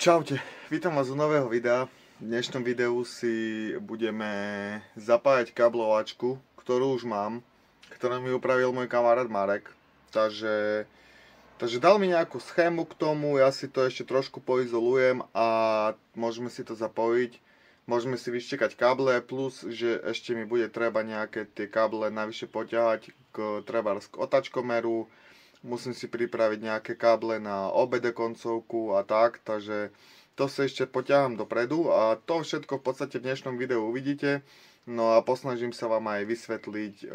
Čaute, vítam vás u nového videa. V dnešnom videu si budeme zapájať kablovačku, ktorú už mám, ktorú mi upravil môj kamarát Marek. Takže dal mi nejakú schému k tomu, ja si to ešte trošku poizolujem a môžeme si to zapojiť. Môžeme si vyštekať káble, plus že ešte mi bude treba nejaké tie káble navyše poťahať k otačkomeru. Musím si pripraviť nejaké káble na OBD koncovku a tak, takže to si ešte poťahám dopredu a to všetko v podstate v dnešnom videu uvidíte. No a posnažím sa vám aj vysvetliť,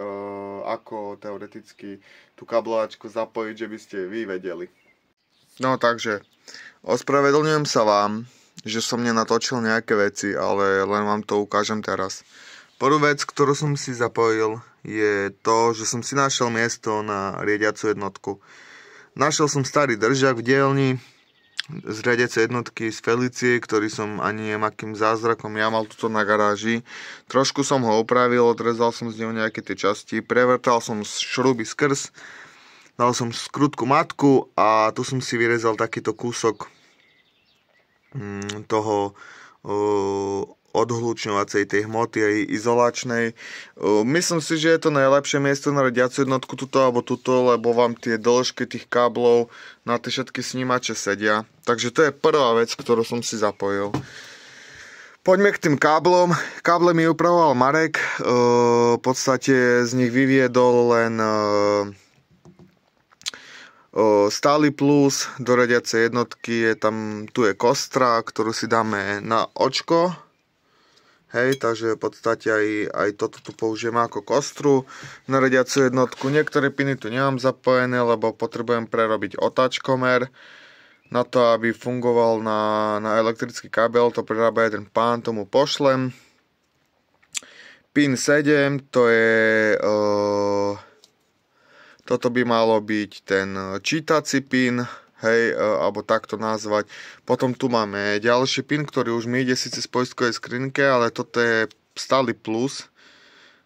ako teoreticky tú kablovačku zapojiť, že by ste vy vedeli. No takže, ospravedlňujem sa vám, že som nenatočil nejaké veci, ale len vám to ukážem teraz. Prvú vec, ktorú som si zapojil, je to, že som si našiel miesto na riadiacu jednotku. Našiel som starý držak v dielni z riadiacej jednotky z Felicie, ktorý som ani neviem akým zázrakom ja mal tuto na garáži. Trošku som ho opravil, odrezal som z neho nejaké tie časti, prevrtal som šruby skrz, dal som skrutku matku a tu som si vyrezal takýto kúsok toho odhlučňovacej tej hmoty aj izolačnej. Myslím si, že je to najlepšie miesto na riadiacu jednotku tuto alebo tuto, lebo vám tie dĺžky tých káblov na tie všetky snímače sedia. Takže to je prvá vec, ktorú som si zapojil. Poďme k tým káblom. Káble mi upravoval Marek. V podstate z nich vyviedol len stály plus do riadiacej jednotky. Tu je kostra, ktorú si dáme na očko. Hej, takže v podstate aj toto tu použijem ako kostru na riadiacu jednotku. Niektoré piny tu nemám zapojené, lebo potrebujem prerobiť otáčkomer. Na to, aby fungoval na elektrický kábel, to prerába jeden pán, tomu pošlem. Pin 7, to je... toto by malo byť ten čítací pin. Hej, alebo takto nazvať. Potom tu máme ďalší pin, ktorý už mi ide síce z poistkovej skrinke, ale toto je stály plus.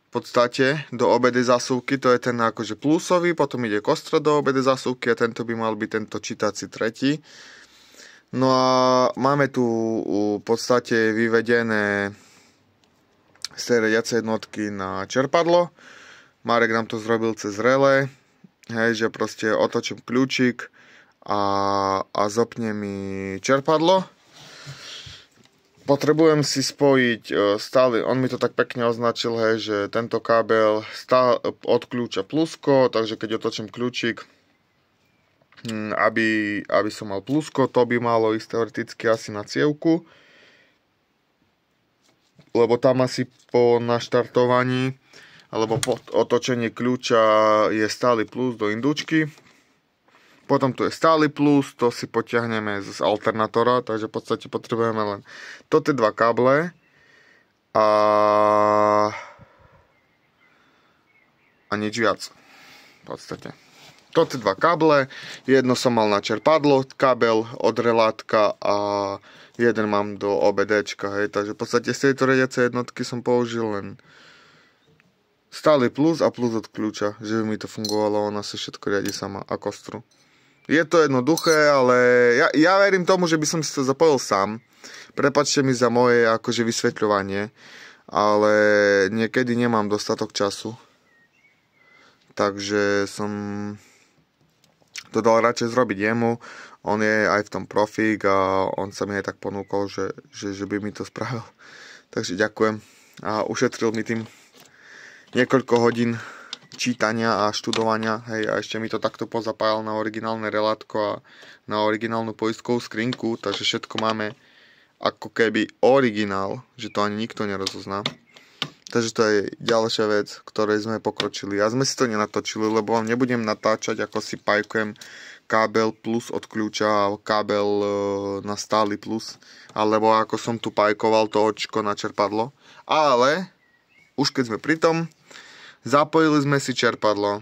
V podstate do OBD zásuvky, to je ten akože plusový, potom ide kostra do OBD zásuvky a tento by mal byť tento čítací tretí. No a máme tu v podstate vyvedené z tej riadiacej jednotky na čerpadlo. Marek nám to zrobil cez relé. Hej, že proste otočím kľúčik a zopne mi čerpadlo. Potrebujem si spojiť stále, on mi to tak pekne označil, hej, že tento kábel od kľúča plusko, takže keď otočím kľúčik, aby som mal plusko, to by malo ísť teoreticky asi na cievku, lebo tam asi po naštartovaní alebo po otočení kľúča je stály plus do indúčky. Potom tu je stály plus, to si potiahneme z alternátora, takže v podstate potrebujeme len toto dva káble a nič viac. V podstate. Toto dva káble, jedno som mal na čerpadlo, kábel od relátka a jeden mám do OBDčka, hej, takže v podstate z tejto riadiacej jednotky som použil len stály plus a plus od kľúča, že by mi to fungovalo, ona sa všetko riadi sama a kostru. Je to jednoduché, ale ja verím tomu, že by som si to zapojil sám. Prepáčte mi za moje akože vysvetľovanie, ale niekedy nemám dostatok času. Takže som to dal radšej zrobiť jemu. On je aj v tom profík a on sa mi aj tak ponúkol, že by mi to spravil. Takže ďakujem a ušetril mi tým niekoľko hodín čítania a študovania, hej, a ešte mi to takto pozapájal na originálne relátko a na originálnu poistkovú skrinku, takže všetko máme ako keby originál, že to ani nikto nerozozná. Takže to je ďalšia vec, ktorej sme pokročili. A sme si to nenatočili, lebo vám nebudem natáčať, ako si pajkujem kábel plus od kľúča a kábel na stály plus, alebo ako som tu pajkoval to očko na čerpadlo. Ale už keď sme pri tom, zapojili sme si čerpadlo.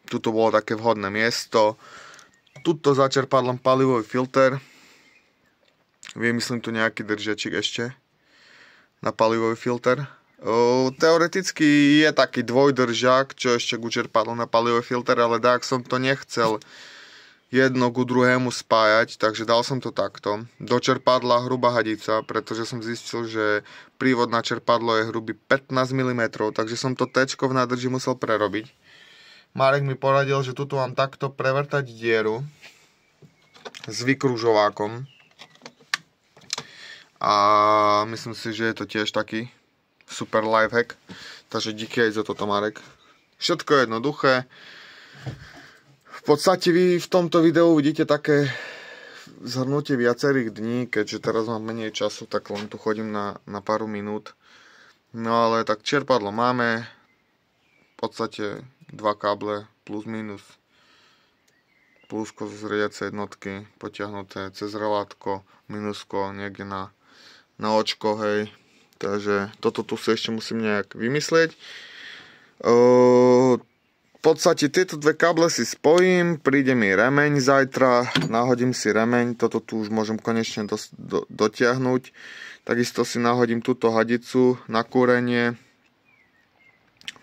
Tuto bolo také vhodné miesto. Tuto za čerpadlom palivový filter. Vymyslím tu nejaký držiačik ešte na palivový filter. Teoreticky je taký dvojdržák, čo ešte k čerpadlu na palivový filter, ale tak som to nechcel jedno ku druhému spájať, takže dal som to takto. Do čerpadla hrubá hadica, pretože som zistil, že prívod na čerpadlo je hrubý 15 mm, takže som to T-čko v nádrži musel prerobiť. Marek mi poradil, že tuto mám takto prevrtať dieru s vykružovákom. A myslím si, že je to tiež taký super lifehack. Takže díky aj za toto, Marek. Všetko je jednoduché. V podstate vy v tomto videu vidíte také zhrnutie viacerých dní, keďže teraz mám menej času, tak len tu chodím na pár minút. No ale tak čerpadlo máme. V podstate 2 káble plus minus. Plusko z riadiacej jednotky potiahnuté cez relátko, minusko niekde na očko, hej. Takže toto tu si ešte musím nejak vymyslieť. V podstate tieto dve káble si spojím, príde mi remeň zajtra, nahodím si remeň, toto tu už môžem konečne dotiahnuť. Takisto si nahodím túto hadicu na kúrenie.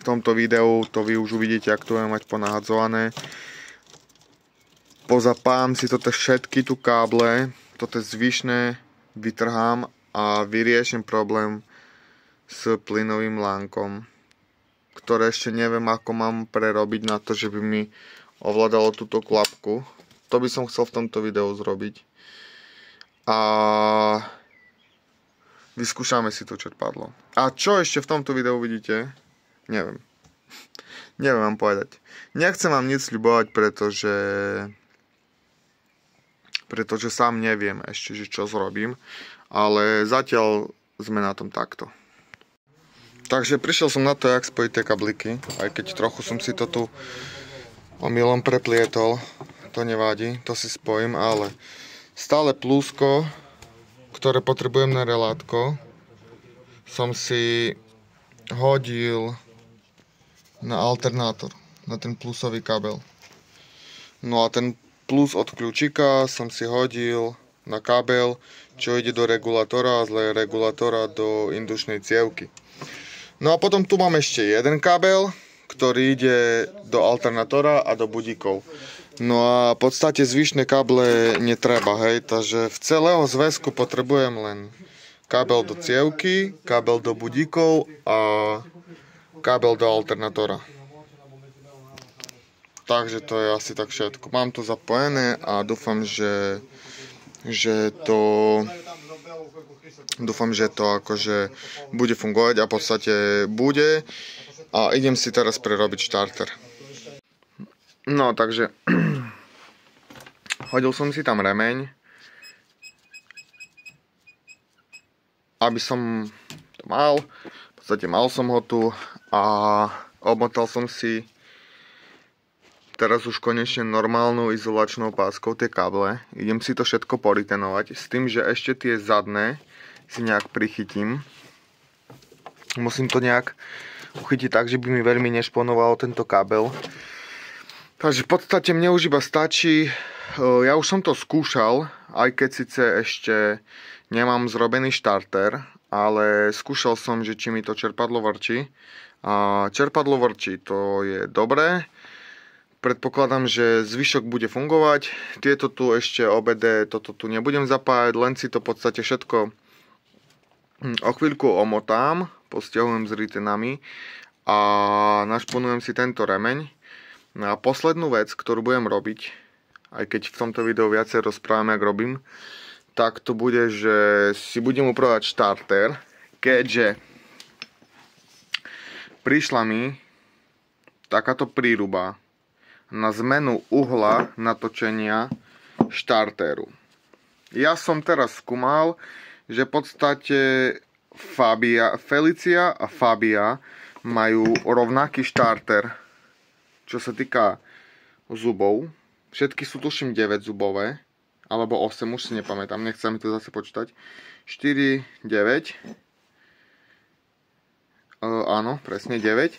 V tomto videu to vy už uvidíte, ak to budem mať ponahadzované. Pozapájam si toto všetky tu káble, toto zvyšné vytrhám a vyriešim problém s plynovým lánkom, ktoré ešte neviem, ako mám prerobiť na to, že by mi ovládalo túto klapku. To by som chcel v tomto videu zrobiť. A vyskúšame si to čerpadlo. A čo ešte v tomto videu vidíte? Neviem. Neviem vám povedať. Nechcem vám nič sľubovať, pretože sám neviem ešte, že čo zrobím. Ale zatiaľ sme na tom takto. Takže prišiel som na to, jak spojiť tie kabliky. Aj keď trochu som si to tu omylom preplietol. To nevadí, to si spojím, ale stále plúsko, ktoré potrebujem na relátko, som si hodil na alternátor, na ten plusový kabel. No a ten plus od kľúčika som si hodil na kabel, čo ide do regulátora a z regulátora do indučnej cievky. No a potom tu mám ešte jeden kabel, ktorý ide do alternátora a do budíkov. No a v podstate zvyšné káble netreba, hej, takže v celého zväzku potrebujem len kábel do cievky, kábel do budíkov a kábel do alternátora. Takže to je asi tak všetko. Mám to zapojené a dúfam, že to akože bude fungovať a v podstate bude. A idem si teraz prerobiť štarter. No, takže hodil som si tam remeň, aby som to mal. V podstate mal som ho tu a obmotal som si teraz už konečne normálnou izolačnou páskou tie káble. Idem si to všetko poritenovať s tým, že ešte tie zadné si nejak prichytím. Musím to nejak uchytiť tak, že by mi veľmi nešponoval tento kábel. Takže v podstate mne už iba stačí, ja už som to skúšal, aj keď síce ešte nemám zrobený štarter, ale skúšal som, že či mi to čerpadlo vrčí. A čerpadlo vrčí, to je dobré. Predpokladám, že zvyšok bude fungovať. Tieto tu ešte OBD, toto tu nebudem zapájať, len si to v podstate všetko o chvíľku omotám, postiahujem s ritenami a našponujem si tento remeň. No a poslednú vec, ktorú budem robiť, aj keď v tomto videu viacej rozprávam, jak robím, tak to bude, že si budem upravovať štarter, keďže prišla mi takáto príruba na zmenu uhla natočenia štartéru. Ja som teraz skúmal, že v podstate Felicia a Fabia majú rovnaký štarter, čo sa týka zubov. Všetky sú tuším 9 zubové, alebo 8, už si nepamätám, nechcem to zase počítať. 4, 9. Áno, presne 9.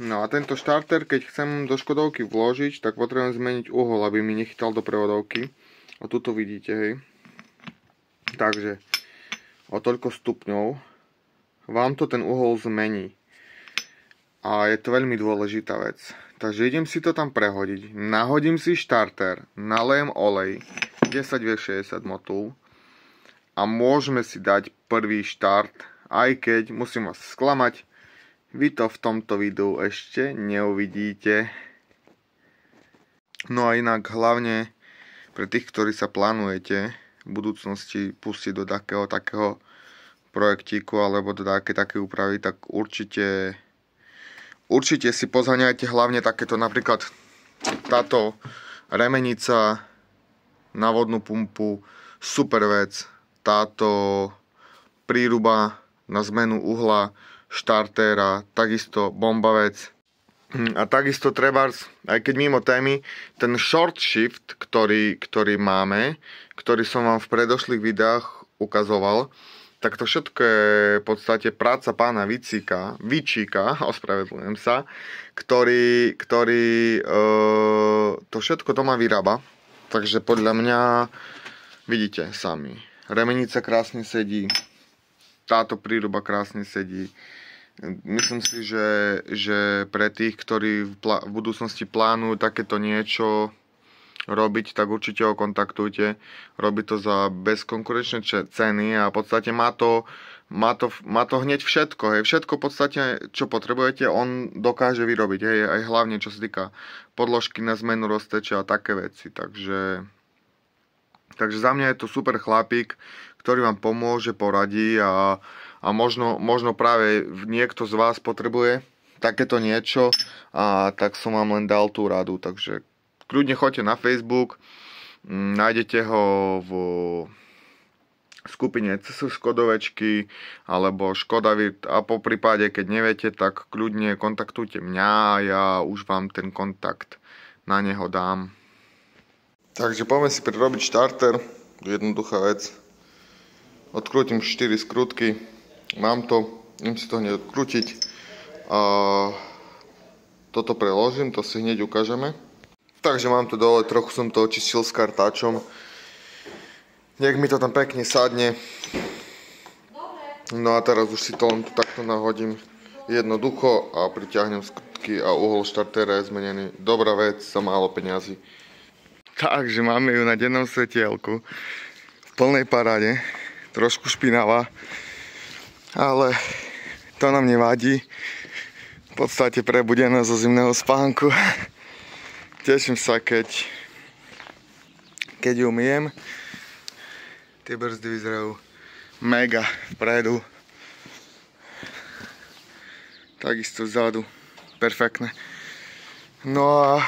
No a tento štarter, keď chcem do Škodovky vložiť, tak potrebujem zmeniť uhol, aby mi nechytal do prevodovky. A tuto vidíte, hej. Takže o toľko stupňov vám to ten uhol zmení. A je to veľmi dôležitá vec. Takže idem si to tam prehodiť, nahodím si štarter, nalejem olej, 10V60 motul a môžeme si dať prvý štart, aj keď musím vás sklamať, vy to v tomto videu ešte neuvidíte. No a inak hlavne pre tých, ktorí sa plánujete v budúcnosti pustiť do takého projektíku alebo do také úpravy, tak určite si pozhaňajte hlavne takéto, napríklad táto remenica na vodnú pumpu, super vec, táto príruba na zmenu uhla štartéra, takisto bomba vec. A takisto trebárs, aj keď mimo témy, ten short shift, ktorý máme, ktorý som vám v predošlých videách ukazoval, tak to všetko je v podstate práca pána Vičíka, ospravedlňujem sa, ktorý to všetko doma vyrába. Takže podľa mňa, vidíte sami, remenica krásne sedí, táto príruba krásne sedí. Myslím si, že pre tých, ktorí v budúcnosti plánujú takéto niečo robiť, tak určite ho kontaktujte. Robí to za bezkonkurenčné ceny a v podstate má to hneď všetko. Hej. Všetko v podstate, čo potrebujete, on dokáže vyrobiť. Hej. Aj hlavne, čo sa týka podložky na zmenu rozteča a také veci. Takže za mňa je to super chlapík, ktorý vám pomôže, poradí a možno práve niekto z vás potrebuje takéto niečo a tak som vám len dal tú radu. Takže kľudne choďte na Facebook, nájdete ho v skupine CS Škodovečky alebo Škodavirt a po prípade, keď neviete, tak kľudne kontaktujte mňa a ja už vám ten kontakt na neho dám. Takže poďme si prirobiť štarter, jednoduchá vec. Odkrútim 4 skrutky, mám to, idem si to hneď odkrútiť a toto preložím, to si hneď ukážeme. Takže mám to dole, trochu som to očistil s kartáčom. Nech mi to tam pekne sadne. No a teraz už si to len takto nahodím jednoducho a priťahnem skrutky a uhol štartéra je zmenený. Dobrá vec za málo peňazí. Takže máme ju na dennom svetielku v plnej paráde. Trošku špinavá, ale to nám nevadí. V podstate prebudená zo zimného spánku. Teším sa, keď ju myjem. Tie brzdy vyzerajú mega vpredu. Takisto vzadu. Perfektné. No a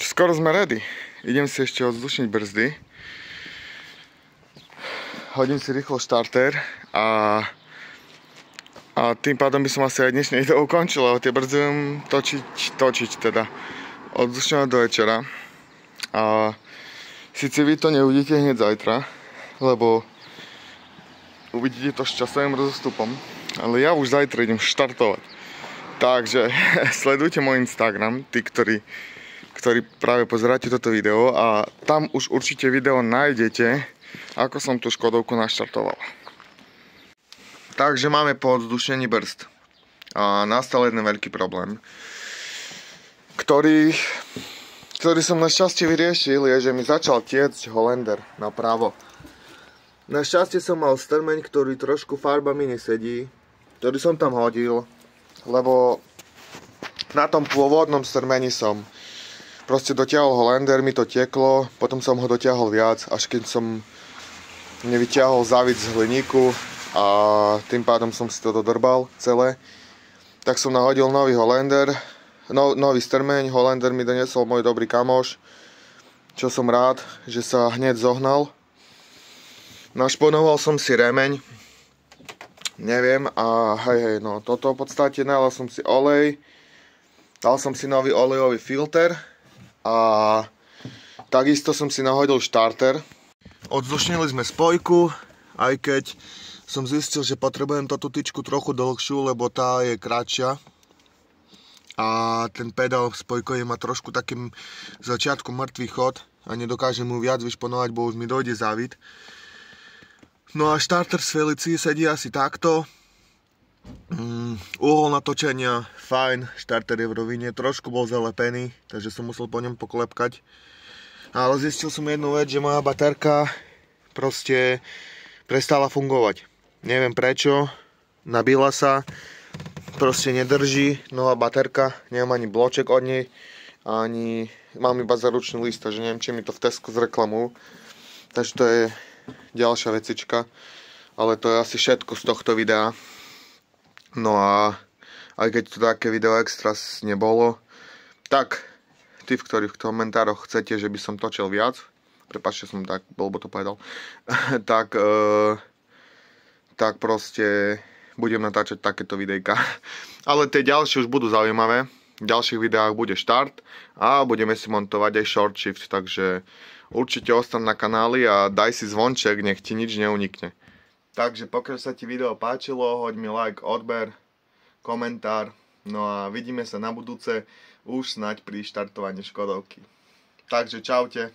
skoro sme ready. Idem si ešte odzdušniť brzdy. Hodím si rýchlo štartér a tým pádom by som asi aj dnešné video ukončil, ale tie brzdy budem točiť teda odzdušňovať do večera. A síce vy to neuvidíte hneď zajtra, lebo uvidíte to s časovým rozostupom, ale ja už zajtra idem štartovať. Takže sledujte môj Instagram, tí, ktorí práve pozeráte toto video a tam už určite video nájdete, ako som tú Škodovku naštartoval. Takže máme po odzdušnení brzd. A nastal jeden veľký problém, ktorý som našťastie vyriešil, je, že mi začal tiecť Hollander napravo. Našťastie som mal strmeň, ktorý trošku farbami nesedí, ktorý som tam hodil, lebo na tom pôvodnom strmeni som proste dotiahol Hollander, mi to tieklo, potom som ho dotiahol viac, až keď som nevyťahol závid z hliníku a tým pádom som si to dodrbal celé. Tak som nahodil nový Hollander, nový strmeň. Hollander mi doniesol môj dobrý kamoš, čo som rád, že sa hneď zohnal. Našponoval som si remeň, neviem, a hej, no toto v podstate, nalal som si olej, dal som si nový olejový filter a takisto som si nahodil štarter. Odzdušnili sme spojku, aj keď som zistil, že potrebujem túto tyčku trochu dlhšiu, lebo tá je kratšia. A ten pedál spojkový má trošku takým začiatku mŕtvý chod a nedokážem mu viac vyšponovať, bo už mi dojde závid. No a štarter z Felici sedí asi takto. Uhol natočenia, fajn, štarter je v rovine, trošku bol zalepený, takže som musel po ňom poklepkať. Ale zistil som jednu vec, že moja baterka proste prestala fungovať. Neviem prečo, nabila sa, proste nedrží, nová baterka, nemám ani bloček od nej, ani mám iba zaručný list, takže neviem, či mi to v Tesku zreklamujú. Takže to je ďalšia vecička, ale to je asi všetko z tohto videa. No a aj keď to také video extra nebolo, tak tí, v ktorých komentároch chcete, že by som točil viac, prepáčte, som tak blbo to povedal, tak proste budem natáčať takéto videjka. Ale tie ďalšie už budú zaujímavé. V ďalších videách bude štart a budeme si montovať aj short shift, takže určite ostan na kanáli a daj si zvonček, nech ti nič neunikne. Takže pokiaľ sa ti video páčilo, hoď mi like, odber, komentár, no a vidíme sa na budúce už snáď pri štartovaní Škodovky. Takže čaute.